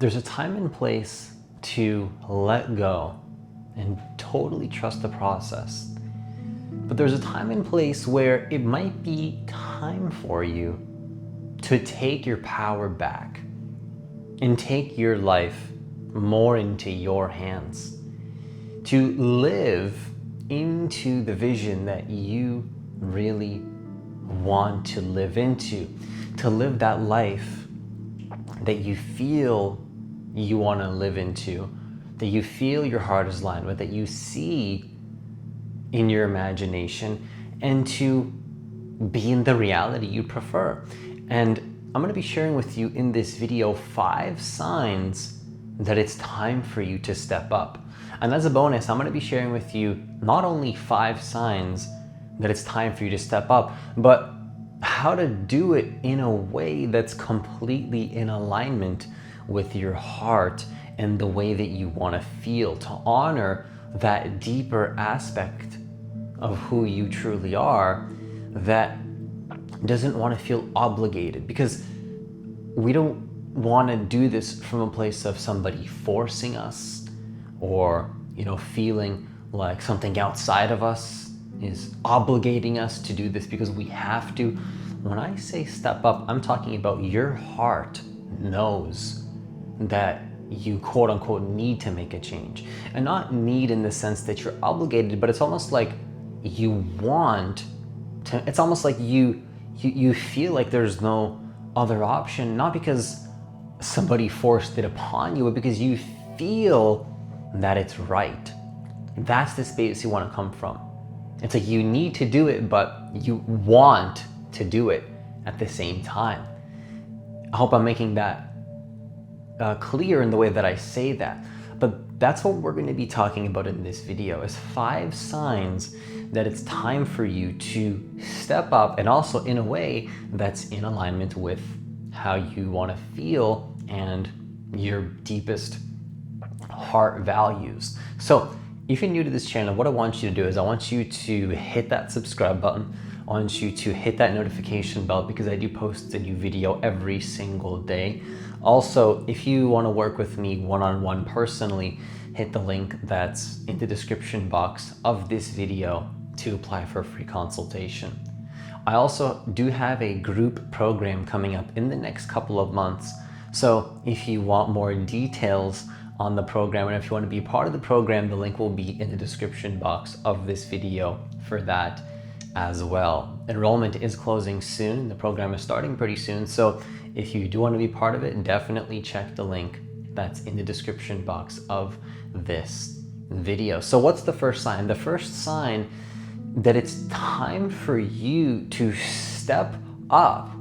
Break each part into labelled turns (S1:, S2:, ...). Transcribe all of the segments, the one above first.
S1: There's a time and place to let go and totally trust the process. But there's a time and place where it might be time for you to take your power back and take your life more into your hands, to live into the vision that you really want to live into, to live that life that you feel you want to live into, that you feel your heart is lined with, that you see in your imagination, and to be in the reality you prefer. And I'm going to be sharing with you in this video 5 signs that it's time for you to step up. And as a bonus, I'm going to be sharing with you not only 5 signs that it's time for you to step up, but how to do it in a way that's completely in alignment with your heart and the way that you want to feel, to honor that deeper aspect of who you truly are that doesn't want to feel obligated, because we don't want to do this from a place of somebody forcing us or, feeling like something outside of us is obligating us to do this because we have to. When I say step up, I'm talking about your heart knows that you quote unquote need to make a change, and not need in the sense that you're obligated, but it's almost like you want to, it's almost like you feel like there's no other option, not because somebody forced it upon you, but because you feel that it's right. That's the space you want to come from. It's like you need to do it, but you want to do it at the same time. I hope I'm making that clear in the way that I say that. But that's what we're going to be talking about in this video, is 5 signs that it's time for you to step up, and also in a way that's in alignment with how you want to feel and your deepest heart values. So if you're new to this channel, what I want you to do is I want you to hit that subscribe button. I want you to hit that notification bell, because I do post a new video every single day. Also, if you want to work with me one-on-one personally, hit the link that's in the description box of this video to apply for a free consultation. I also do have a group program coming up in the next couple of months. So if you want more details on the program, and if you want to be part of the program, the link will be in the description box of this video for that as well. Enrollment is closing soon. The program is starting pretty soon. So if you do want to be part of it, definitely check the link that's in the description box of this video. So what's the first sign? The first sign that it's time for you to step up,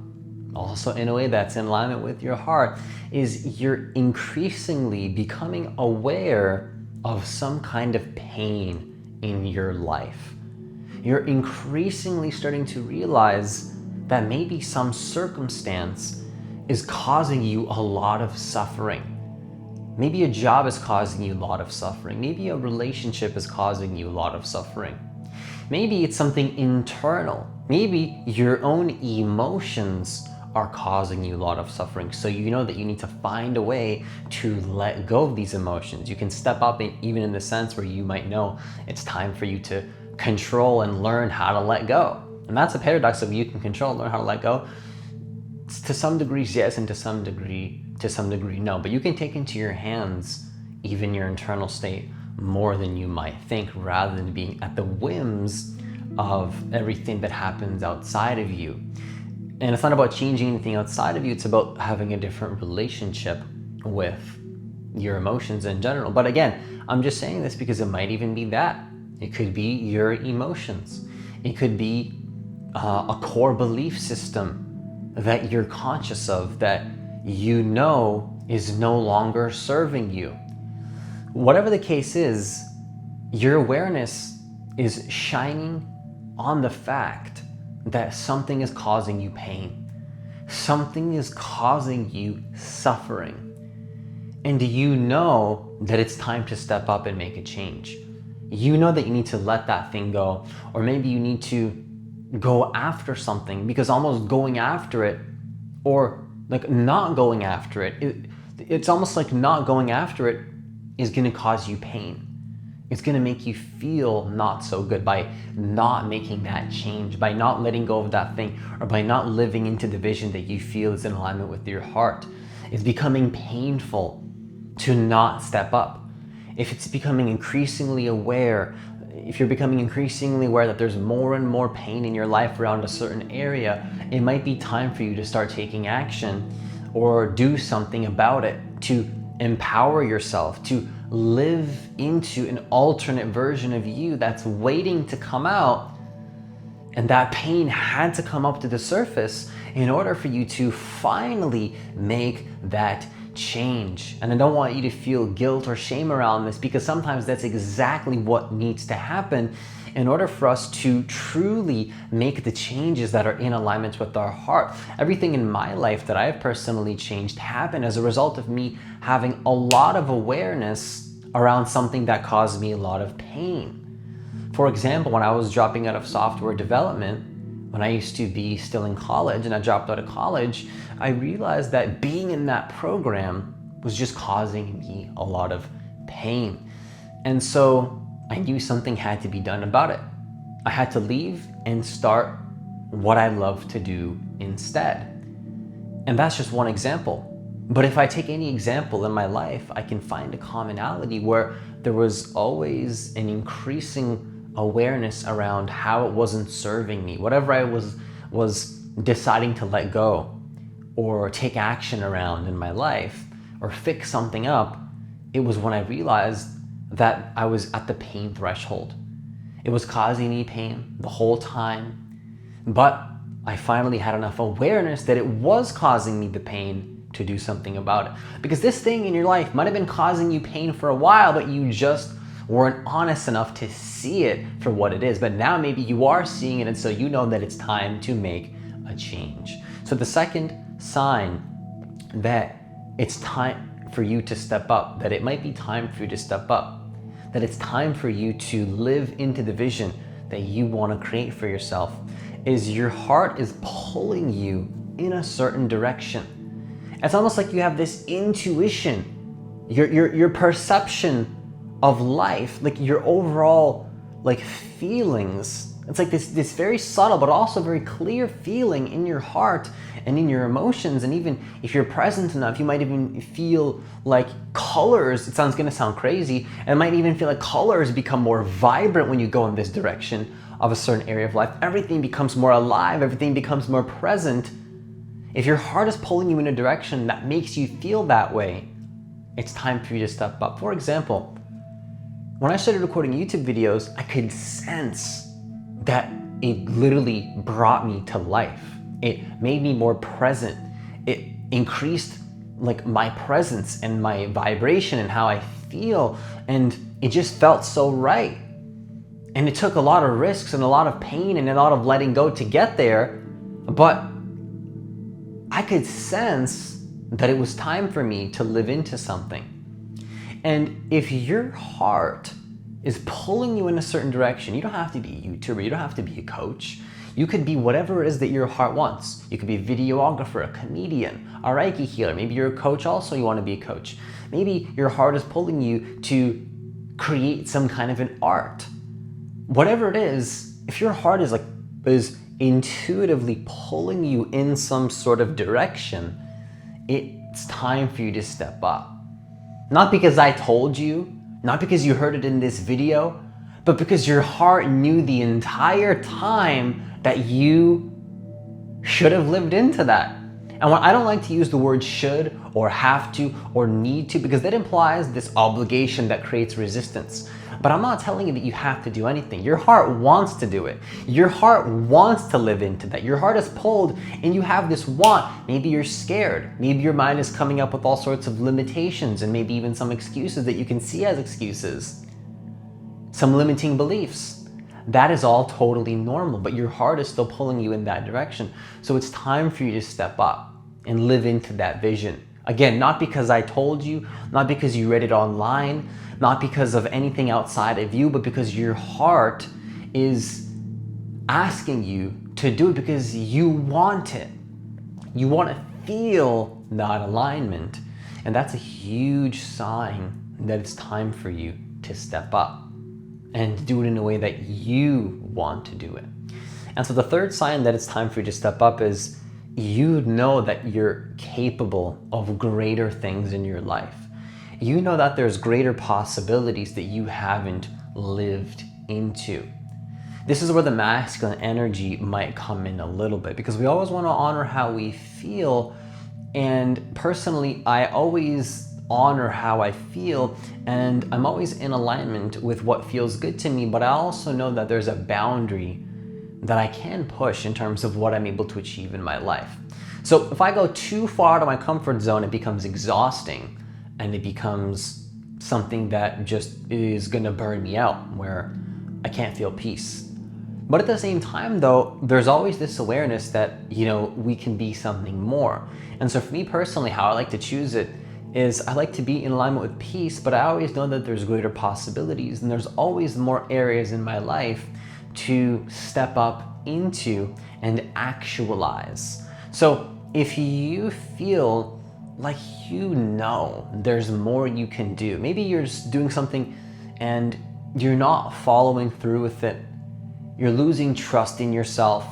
S1: also in a way that's in alignment with your heart, is you're increasingly becoming aware of some kind of pain in your life. You're increasingly starting to realize that maybe some circumstance is causing you a lot of suffering. Maybe a job is causing you a lot of suffering. Maybe a relationship is causing you a lot of suffering. Maybe it's something internal. Maybe your own emotions are causing you a lot of suffering. So you know that you need to find a way to let go of these emotions. You can step up even in the sense where you might know it's time for you to control and learn how to let go. And that's a paradox of you can control and learn how to let go. To some degrees, yes, and to some degree no. But you can take into your hands even your internal state more than you might think, rather than being at the whims of everything that happens outside of you. And it's not about changing anything outside of you, it's about having a different relationship with your emotions in general. But again, I'm just saying this because it might even be that. It could be your emotions. It could be a core belief system that you're conscious of, that you know is no longer serving you. Whatever the case is, your awareness is shining on the fact that something is causing you pain. Something is causing you suffering. And you know that it's time to step up and make a change. You know that you need to let that thing go, or maybe you need to go after something, because almost going after it, or like not going after it, it's almost like not going after it is going to cause you pain. It's going to make you feel not so good by not making that change, by not letting go of that thing, or by not living into the vision that you feel is in alignment with your heart. It's becoming painful to not step up. If it's becoming increasingly aware, if you're becoming increasingly aware that there's more and more pain in your life around a certain area, it might be time for you to start taking action or do something about it, to empower yourself, to live into an alternate version of you that's waiting to come out. And that pain had to come up to the surface in order for you to finally make that change. And I don't want you to feel guilt or shame around this, because sometimes that's exactly what needs to happen in order for us to truly make the changes that are in alignment with our heart. Everything in my life that I've personally changed happened as a result of me having a lot of awareness around something that caused me a lot of pain. For example, when I was dropping out of software development, when I used to be still in college and I dropped out of college, I realized that being in that program was just causing me a lot of pain. And so I knew something had to be done about it. I had to leave and start what I love to do instead. And that's just one example. But if I take any example in my life, I can find a commonality where there was always an increasing awareness around how it wasn't serving me. Whatever I was deciding to let go or take action around in my life or fix something up, it was when I realized that I was at the pain threshold. It was causing me pain the whole time, but I finally had enough awareness that it was causing me the pain to do something about it. Because this thing in your life might have been causing you pain for a while, but you just weren't honest enough to see it for what it is. But now maybe you are seeing it, and so you know that it's time to make a change. So the second sign that it's time for you to step up, that it might be time for you to step up, that it's time for you to live into the vision that you want to create for yourself, is your heart is pulling you in a certain direction. It's almost like you have this intuition, your perception of life, like your overall feelings. It's like this very subtle but also very clear feeling in your heart and in your emotions. And even if you're present enough, you might even feel like colors, it sounds gonna sound crazy, and it might even feel like colors become more vibrant when you go in this direction of a certain area of life. Everything becomes more alive, everything becomes more present. If your heart is pulling you in a direction that makes you feel that way, it's time for you to step up. For example, when I started recording YouTube videos, I could sense that it literally brought me to life. It made me more present. It increased my presence and my vibration and how I feel, and it just felt so right. And it took a lot of risks and a lot of pain and a lot of letting go to get there, but I could sense that it was time for me to live into something. And if your heart is pulling you in a certain direction, you don't have to be a YouTuber, you don't have to be a coach. You could be whatever it is that your heart wants. You could be a videographer, a comedian, a Reiki healer. Maybe you're a coach also, you want to be a coach. Maybe your heart is pulling you to create some kind of an art. Whatever it is, if your heart is intuitively pulling you in some sort of direction, it's time for you to step up. Not because I told you, not because you heard it in this video, but because your heart knew the entire time that you should have lived into that. And I don't like to use the word should or have to or need to, because that implies this obligation that creates resistance. But I'm not telling you that you have to do anything. Your heart wants to do it. Your heart wants to live into that. Your heart is pulled and you have this want. Maybe you're scared. Maybe your mind is coming up with all sorts of limitations and maybe even some excuses that you can see as excuses. Some limiting beliefs. That is all totally normal, but your heart is still pulling you in that direction. So it's time for you to step up and live into that vision. Again, not because I told you, not because you read it online, not because of anything outside of you, but because your heart is asking you to do it because you want it. You want to feel that alignment. And that's a huge sign that it's time for you to step up and do it in a way that you want to do it. And so the third sign that it's time for you to step up is you know that you're capable of greater things in your life. You know that there's greater possibilities that you haven't lived into. This is where the masculine energy might come in a little bit, because we always want to honor how we feel. And personally, I always honor how I feel, and I'm always in alignment with what feels good to me, but I also know that there's a boundary that I can push in terms of what I'm able to achieve in my life. So if I go too far out of my comfort zone, it becomes exhausting, and it becomes something that just is gonna burn me out, where I can't feel peace. But at the same time though, there's always this awareness that, we can be something more. And so for me personally, how I like to choose it is I like to be in alignment with peace, but I always know that there's greater possibilities, and there's always more areas in my life to step up into and actualize. So if you feel like there's more you can do, maybe you're just doing something and you're not following through with it, you're losing trust in yourself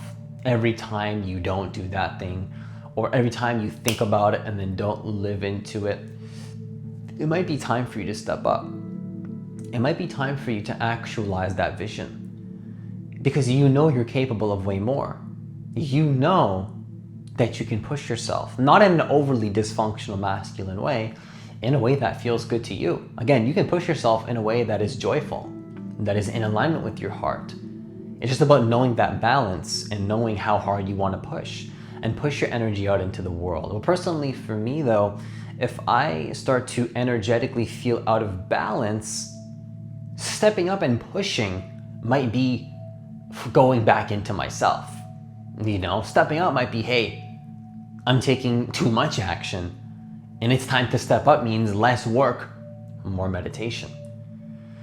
S1: every time you don't do that thing, or every time you think about it and then don't live into it, it might be time for you to step up. It might be time for you to actualize that vision, because you're capable of way more. You know that you can push yourself, not in an overly dysfunctional masculine way, in a way that feels good to you. Again, you can push yourself in a way that is joyful, that is in alignment with your heart. It's just about knowing that balance and knowing how hard you want to push and push your energy out into the world. Well, personally for me though, if I start to energetically feel out of balance, stepping up and pushing might be going back into myself. Stepping up might be, hey, I'm taking too much action, and it's time to step up means less work, more meditation.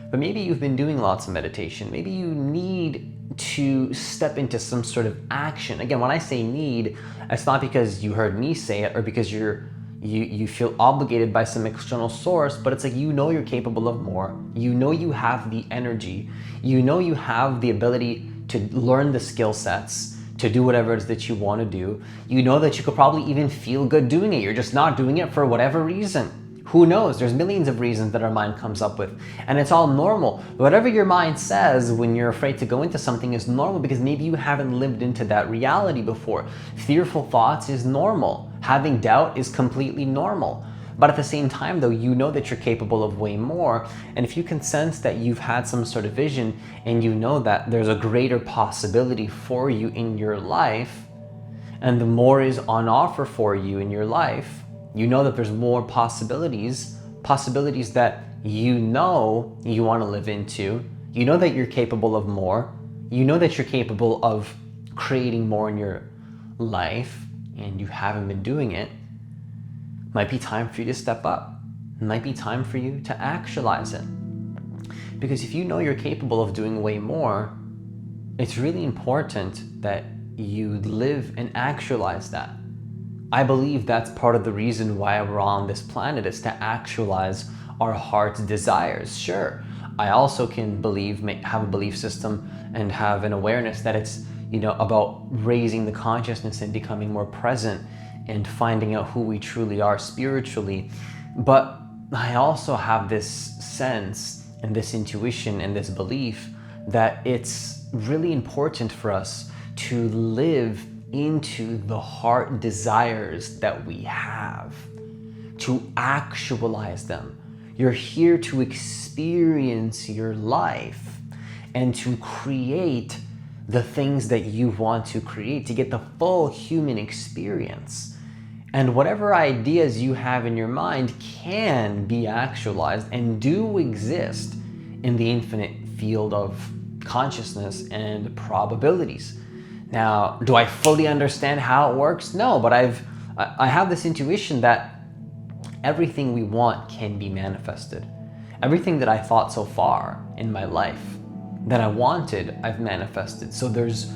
S1: But maybe you've been doing lots of meditation. Maybe you need to step into some sort of action. Again, when I say need, it's not because you heard me say it or because you feel obligated by some external source, but it's like you're capable of more. You have the energy. You have the ability to learn the skill sets, to do whatever it is that you want to do. You know that you could probably even feel good doing it. You're just not doing it for whatever reason. Who knows? There's millions of reasons that our mind comes up with, and it's all normal. Whatever your mind says when you're afraid to go into something is normal, because maybe you haven't lived into that reality before. Fearful thoughts is normal. Having doubt is completely normal. But at the same time though, you know that you're capable of way more. And if you can sense that you've had some sort of vision, and you know that there's a greater possibility for you in your life, and the more is on offer for you in your life, you know that there's more possibilities that you want to live into. You know that you're capable of more. You know that you're capable of creating more in your life, and you haven't been doing it. Might be time for you to step up. It might be time for you to actualize it. Because if you know you're capable of doing way more, it's really important that you live and actualize that. I believe that's part of the reason why we're on this planet, is to actualize our heart's desires. Sure, I also can have a belief system and have an awareness that it's, about raising the consciousness and becoming more present and finding out who we truly are spiritually. But I also have this sense and this intuition and this belief that it's really important for us to live into the heart desires that we have, to actualize them. You're here to experience your life and to create the things that you want to create, to get the full human experience. And whatever ideas you have in your mind can be actualized and do exist in the infinite field of consciousness and probabilities. Now, do I fully understand how it works? No, but I have this intuition that everything we want can be manifested. Everything that I thought so far in my life that I wanted, I've manifested. So there's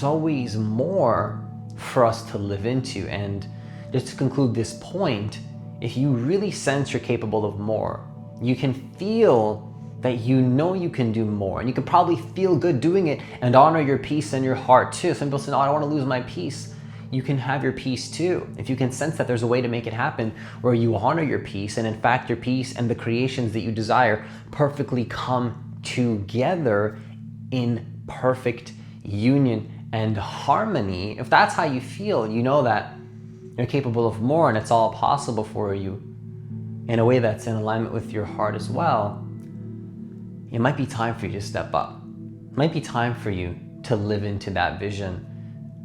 S1: always more for us to live into. And just to conclude this point, if you really sense you're capable of more, you can feel that you know you can do more, and you can probably feel good doing it and honor your peace and your heart too. Some people say, no, I don't want to lose my peace. You can have your peace too. If you can sense that there's a way to make it happen where you honor your peace, and in fact your peace and the creations that you desire perfectly come together in perfect union and harmony. If that's how you feel, you know that you're capable of more and it's all possible for you in a way that's in alignment with your heart as well. It might be time for you to step up. It might be time for you to live into that vision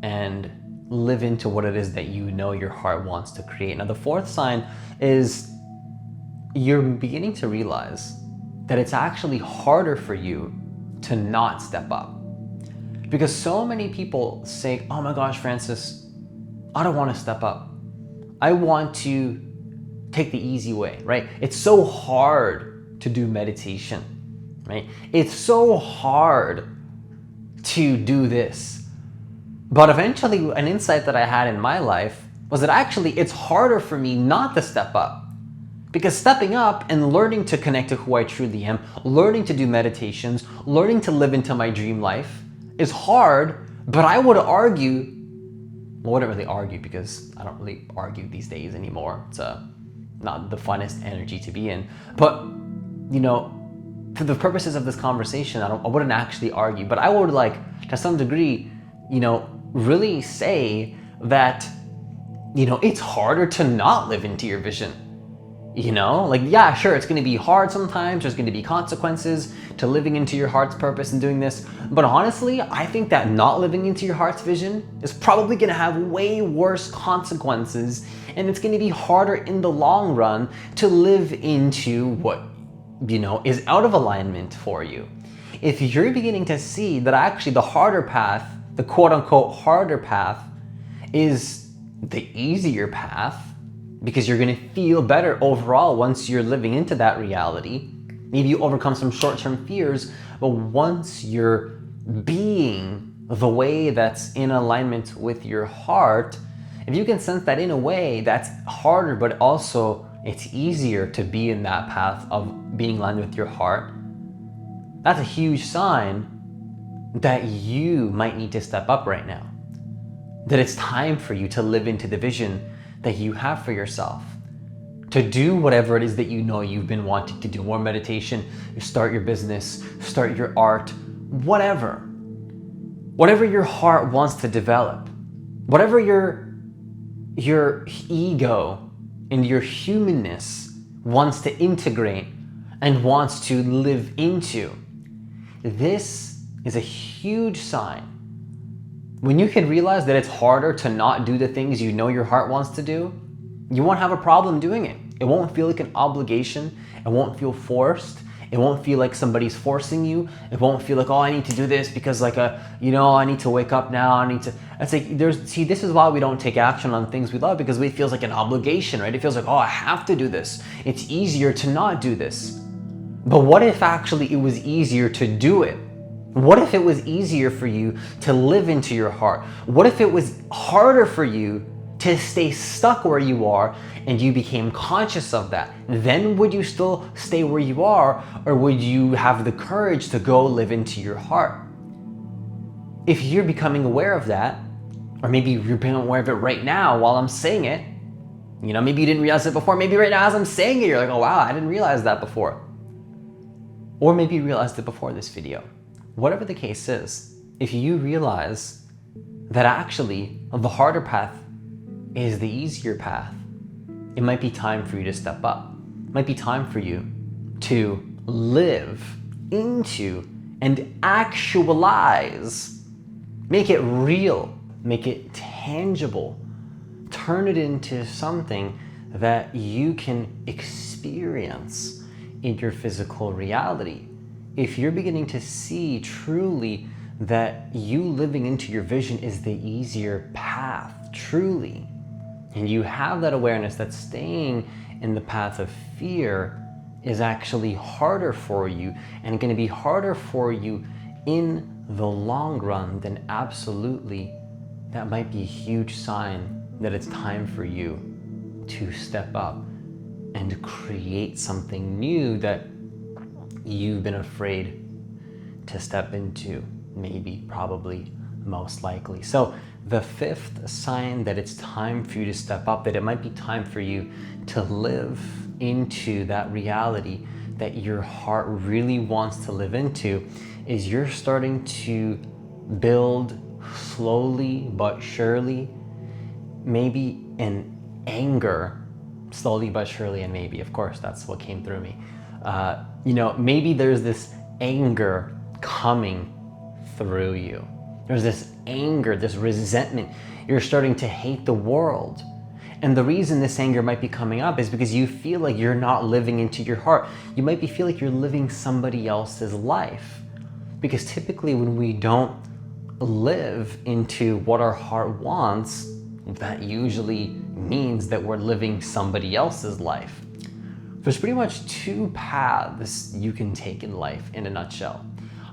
S1: and live into what it is that you know your heart wants to create. Now, the fourth sign is you're beginning to realize that it's actually harder for you to not step up. Because so many people say, oh my gosh, Francis, I don't want to step up. I want to take the easy way, right? It's so hard to do meditation, right? It's so hard to do this. But eventually, an insight that I had in my life was that actually it's harder for me not to step up. Because stepping up and learning to connect to who I truly am, learning to do meditations, learning to live into my dream life is hard, but I would argue, well, I wouldn't really argue because I don't really argue these days anymore. It's not the funnest energy to be in. But, you know, for the purposes of this conversation, I wouldn't actually argue, but I would like, to some degree, you know, really say that, you know, it's harder to not live into your vision. You know, like, yeah, sure, it's going to be hard sometimes. There's going to be consequences to living into your heart's purpose and doing this. But honestly, I think that not living into your heart's vision is probably going to have way worse consequences. And it's going to be harder in the long run to live into what, you know, is out of alignment for you. If you're beginning to see that actually the harder path, the quote unquote harder path, is the easier path, because you're going to feel better overall once you're living into that reality. Maybe you overcome some short-term fears, but once you're being the way that's in alignment with your heart, if you can sense that in a way that's harder, but also it's easier to be in that path of being aligned with your heart, that's a huge sign that you might need to step up right now. That it's time for you to live into the vision that you have for yourself, to do whatever it is that you know you've been wanting to do. More meditation, start your business, start your art, whatever your heart wants to develop, whatever your ego and your humanness wants to integrate and wants to live into. This is a huge sign. When you can realize that it's harder to not do the things you know your heart wants to do, you won't have a problem doing it. It won't feel like an obligation. It won't feel forced. It won't feel like somebody's forcing you. It won't feel like, oh, I need to do this because like I need to wake up now. It's like, this is why we don't take action on things we love, because it feels like an obligation, right? It feels like, oh, I have to do this. It's easier to not do this. But what if actually it was easier to do it? What if it was easier for you to live into your heart? What if it was harder for you to stay stuck where you are and you became conscious of that? Then would you still stay where you are, or would you have the courage to go live into your heart? If you're becoming aware of that, or maybe you're becoming aware of it right now while I'm saying it, you know, maybe you didn't realize it before. Maybe right now as I'm saying it, you're like, oh wow, I didn't realize that before. Or maybe you realized it before this video. Whatever the case is, if you realize that actually the harder path is the easier path, it might be time for you to step up. It might be time for you to live into and actualize, make it real, make it tangible, turn it into something that you can experience in your physical reality. If you're beginning to see truly that you living into your vision is the easier path, truly, and you have that awareness that staying in the path of fear is actually harder for you and going to be harder for you in the long run, then absolutely that might be a huge sign that it's time for you to step up and create something new that you've been afraid to step into, maybe, probably, most likely. So the fifth sign that it's time for you to step up, that it might be time for you to live into that reality that your heart really wants to live into, is you're starting to build slowly but surely, maybe an anger, slowly but surely, and maybe, of course, that's what came through me. Maybe there's this anger coming through you. There's this anger, this resentment. You're starting to hate the world. And the reason this anger might be coming up is because you feel like you're not living into your heart. You might feel like you're living somebody else's life. Because typically when we don't live into what our heart wants, that usually means that we're living somebody else's life. There's pretty much two paths you can take in life in a nutshell.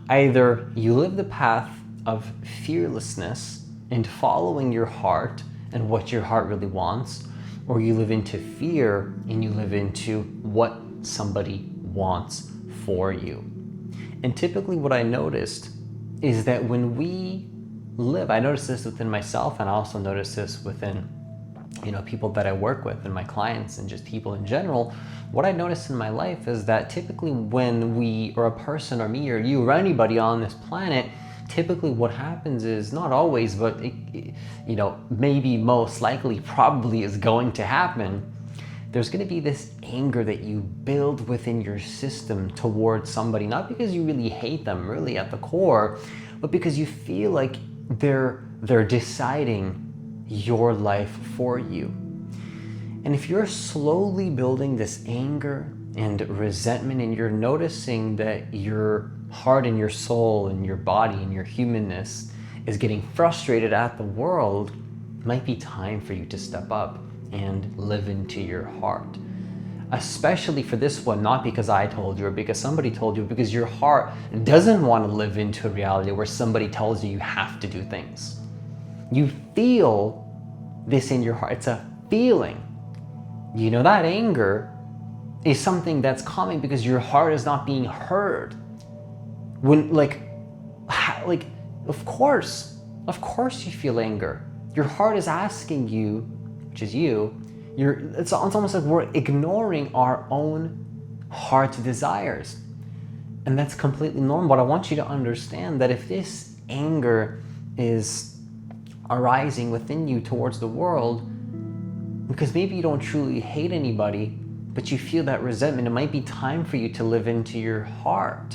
S1: Either you live the path of fearlessness and following your heart and what your heart really wants, or you live into fear and you live into what somebody wants for you. And typically what I noticed is that when we live, I noticed this within myself, and I also noticed this within people that I work with and my clients and just people in general. What I noticed in my life is that typically when we, or a person or me or you or anybody on this planet, typically what happens is, not always, but maybe most likely probably is going to happen, there's going to be this anger that you build within your system towards somebody, not because you really hate them really at the core, but because you feel like they're deciding your life for you. And if you're slowly building this anger and resentment, and you're noticing that your heart and your soul and your body and your humanness is getting frustrated at the world, it might be time for you to step up and live into your heart. Especially for this one, not because I told you or because somebody told you, because your heart doesn't want to live into a reality where somebody tells you you have to do things. You feel this in your heart. It's a feeling. That anger is something that's coming because your heart is not being heard. When, of course you feel anger. Your heart is asking you, which is you, it's almost like we're ignoring our own heart's desires. And that's completely normal. But I want you to understand that if this anger is arising within you towards the world, because maybe you don't truly hate anybody, but you feel that resentment, it might be time for you to live into your heart.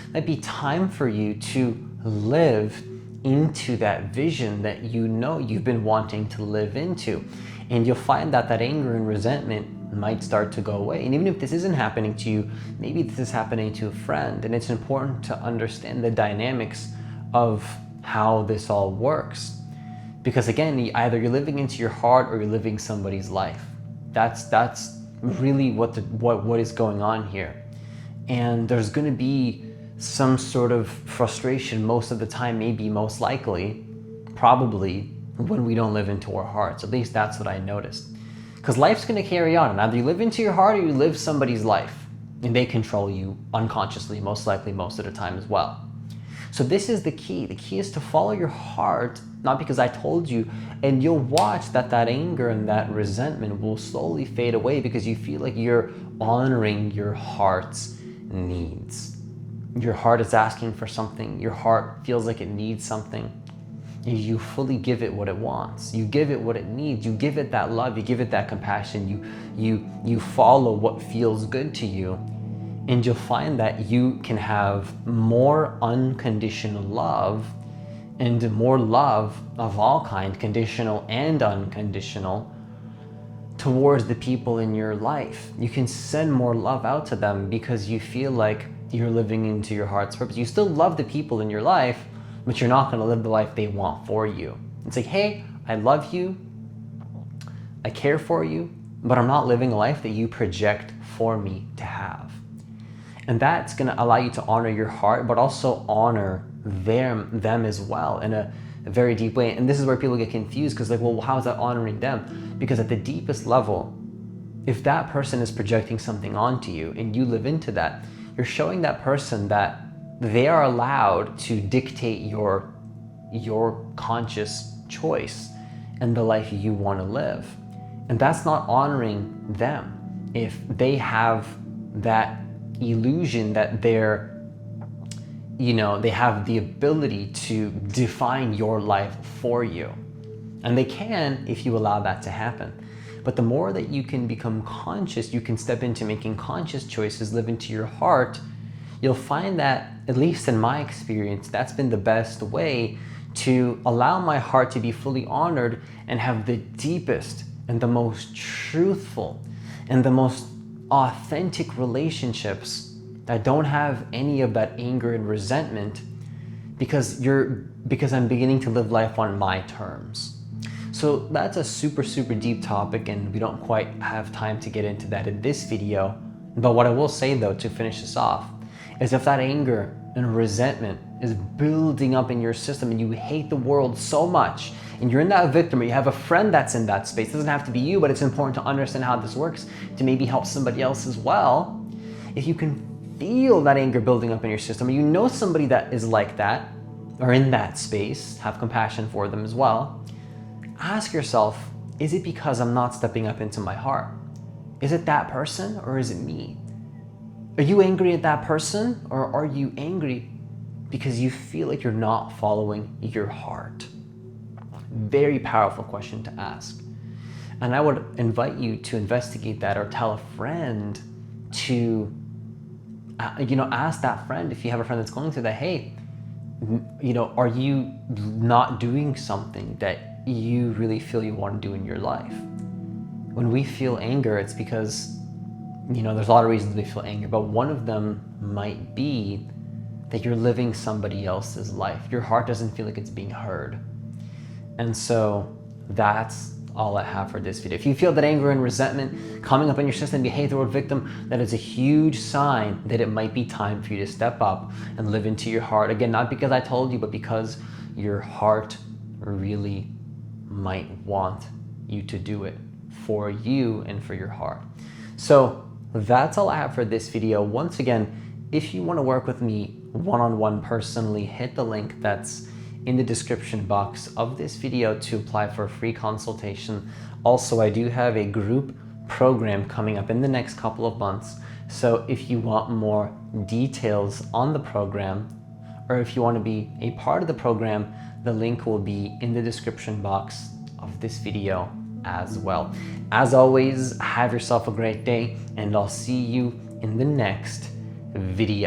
S1: It might be time for you to live into that vision that you've been wanting to live into. And you'll find that anger and resentment might start to go away. And even if this isn't happening to you, maybe this is happening to a friend. And it's important to understand the dynamics of how this all works. Because again, either you're living into your heart or you're living somebody's life. That's really what is going on here. And there's going to be some sort of frustration most of the time, maybe most likely, probably, when we don't live into our hearts. At least that's what I noticed. Because life's going to carry on. And either you live into your heart or you live somebody's life. And they control you unconsciously, most likely, most of the time as well. So this is the key. The key is to follow your heart, not because I told you, and you'll watch that anger and that resentment will slowly fade away because you feel like you're honoring your heart's needs. Your heart is asking for something. Your heart feels like it needs something. And you fully give it what it wants. You give it what it needs. You give it that love. You give it that compassion. You follow what feels good to you. And you'll find that you can have more unconditional love and more love of all kind, conditional and unconditional, towards the people in your life. You can send more love out to them because you feel like you're living into your heart's purpose. You still love the people in your life, but you're not going to live the life they want for you. It's like, hey, I love you, I care for you, but I'm not living a life that you project for me to have. And that's going to allow you to honor your heart, but also honor them as well in a very deep way. And this is where people get confused because, well, how is that honoring them? Because at the deepest level, if that person is projecting something onto you and you live into that, you're showing that person that they are allowed to dictate your conscious choice and the life you want to live. And that's not honoring them. If they have that illusion that they have the ability to define your life for you. And they can if you allow that to happen. But the more that you can become conscious, you can step into making conscious choices, live into your heart, you'll find that, at least in my experience, that's been the best way to allow my heart to be fully honored and have the deepest and the most truthful and the most authentic relationships that don't have any of that anger and resentment, because I'm beginning to live life on my terms. So that's a super, super deep topic, and we don't quite have time to get into that in this video. But what I will say though, to finish this off, is if that anger and resentment is building up in your system and you hate the world so much, and you're in that victim, or you have a friend that's in that space, it doesn't have to be you, but it's important to understand how this works to maybe help somebody else as well. If you can feel that anger building up in your system, or you know somebody that is like that or in that space, have compassion for them as well. Ask yourself, is it because I'm not stepping up into my heart? Is it that person or is it me? Are you angry at that person, or are you angry because you feel like you're not following your heart? Very powerful question to ask. And I would invite you to investigate that, or tell a friend to ask that friend, if you have a friend that's going through that, hey, are you not doing something that you really feel you want to do in your life? When we feel anger, it's because, there's a lot of reasons we feel anger, but one of them might be that you're living somebody else's life. Your heart doesn't feel like it's being heard. And so that's all I have for this video. If you feel that anger and resentment coming up in your system, you hate the word victim, that is a huge sign that it might be time for you to step up and live into your heart. Again, not because I told you, but because your heart really might want you to do it for you and for your heart. So that's all I have for this video. Once again, if you want to work with me one-on-one personally, hit the link that's in the description box of this video to apply for a free consultation. Also, I do have a group program coming up in the next couple of months. So if you want more details on the program, or if you want to be a part of the program, the link will be in the description box of this video as well. As always, have yourself a great day, and I'll see you in the next video.